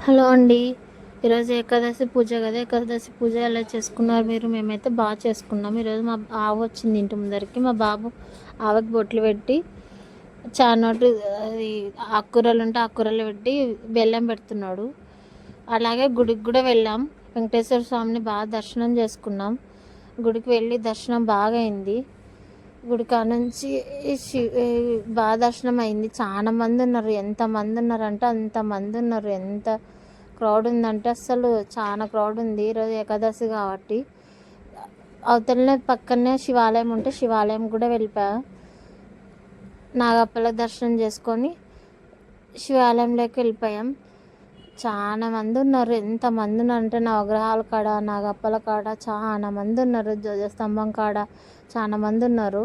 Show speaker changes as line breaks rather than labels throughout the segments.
Hello అండి. ఈరోజు ఏకాదశి పూజ కదా. ఏకాదశి పూజ ఎలా చేసుకున్నారు మీరు? మేమైతే బాగా చేసుకున్నాం. ఈరోజు మా ఆవు వచ్చింది ఇంటి ముందరికి. మా బాబు ఆవుకి బొట్లు పెట్టి చానోటి అది ఆకుకూరలు ఉంటే ఆకుకూరలు పెట్టి బెల్లం పెడుతున్నాడు. అలాగే గుడికి కూడా వెళ్ళాం. వెంకటేశ్వర స్వామిని బాగా దర్శనం చేసుకున్నాం. గుడికి వెళ్ళి దర్శనం బాగా అయింది. గుడి కానుంచి బాగా దర్శనం అయింది. చాలా మంది ఉన్నారు. ఎంతమంది ఉన్నారంటే అంతమంది ఉన్నారు. ఎంత క్రౌడ్ ఉందంటే అసలు చాలా క్రౌడ్ ఉంది. ఈరోజు ఏకాదశి కాబట్టి అవతలనే పక్కనే శివాలయం ఉంటే శివాలయం కూడా వెళ్ళిపోయా. నాగప్పల దర్శనం చేసుకొని శివాలయంలోకి వెళ్ళిపోయాం. చాలా మంది ఉన్నారు. ఎంతమంది ఉన్నారంటే నవగ్రహాల కాడ, నాగప్పల కాడ చాలా మంది ఉన్నారు. ధ్వజస్తంభం కాడ చాలా మంది ఉన్నారు.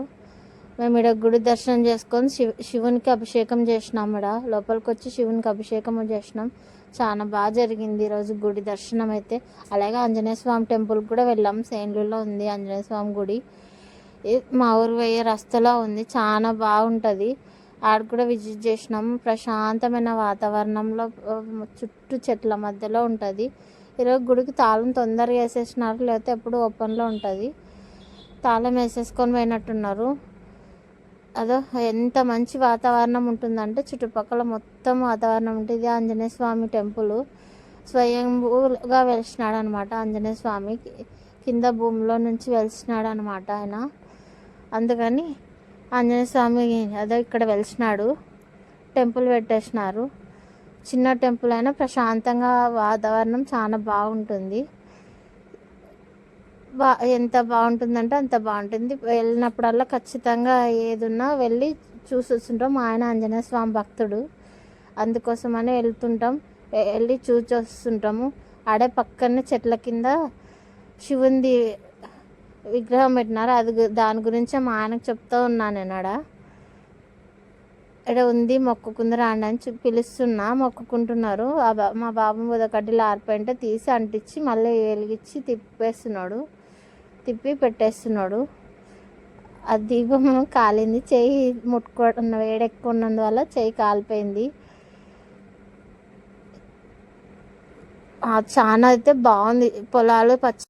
మేము ఇక్కడ గుడి దర్శనం చేసుకొని శివునికి అభిషేకం చేసినాం. ఇక్కడ లోపలికి వచ్చి శివునికి అభిషేకం చేసినాం. చాలా బాగా జరిగింది ఈరోజు గుడి దర్శనం అయితే. అలాగే ఆంజనేయ స్వామి టెంపుల్ కూడా వెళ్ళాం. సేన్లూరులో ఉంది ఆంజనేయ స్వామి గుడి. మా ఊరు పోయే రస్తలో ఉంది. చాలా బాగుంటుంది. ఆడ కూడా విజిట్ చేసినాం. ప్రశాంతమైన వాతావరణంలో చుట్టూ చెట్ల మధ్యలో ఉంటుంది. ఈరోజు గుడికి తాళం తొందరగా వేసేసినారు, లేకపోతే ఎప్పుడు ఓపెన్లో ఉంటుంది. తాళం వేసేసుకొని పోయినట్టున్నారు. అదో ఎంత మంచి వాతావరణం ఉంటుందంటే చుట్టుపక్కల మొత్తం వాతావరణం ఉంటుంది. ఆంజనేయ స్వామి టెంపుల్ స్వయంభూగా వెలిసినాడు అనమాట. ఆంజనేయ స్వామి కింద భూమిలో నుంచి వెలిసినాడు అనమాట ఆయన. అందుకని ఆంజనేయ స్వామి అదో ఇక్కడ వెలిసినాడు. టెంపుల్ పెట్టేసినారు. చిన్న టెంపుల్ అయినా ప్రశాంతంగా వాతావరణం చాలా బాగుంటుంది. ఎంత బాగుంటుందంటే అంత బాగుంటుంది. వెళ్ళినప్పుడల్లా ఖచ్చితంగా ఏదున్నా వెళ్ళి చూసి వస్తుంటాం. ఆయన ఆంజనేయ స్వామి భక్తుడు, అందుకోసమని వెళ్తుంటాం. వెళ్ళి చూసి వస్తుంటాము. ఆడే పక్కనే చెట్ల కింద శివుంది విగ్రహం పెట్టినారు. దాని గురించే మా ఆయనకు చెప్తూ ఉన్నాను నేను. ఇక్కడ ఉంది, మొక్కుకుంది రాండి అని పిలుస్తున్నా. మొక్కుకుంటున్నారు. మా బాబు ఉదకడ్డీలు ఆరిపోయింటే తీసి అంటించి మళ్ళీ వెలిగించి తిప్పి పెట్టేస్తున్నాడు. ఆ దీపం కాలింది. చెయ్యి వేడెక్కువ ఉన్నందువల్ల చెయ్యి కాలిపోయింది. చాలా అయితే బాగుంది. పొలాలు పచ్చ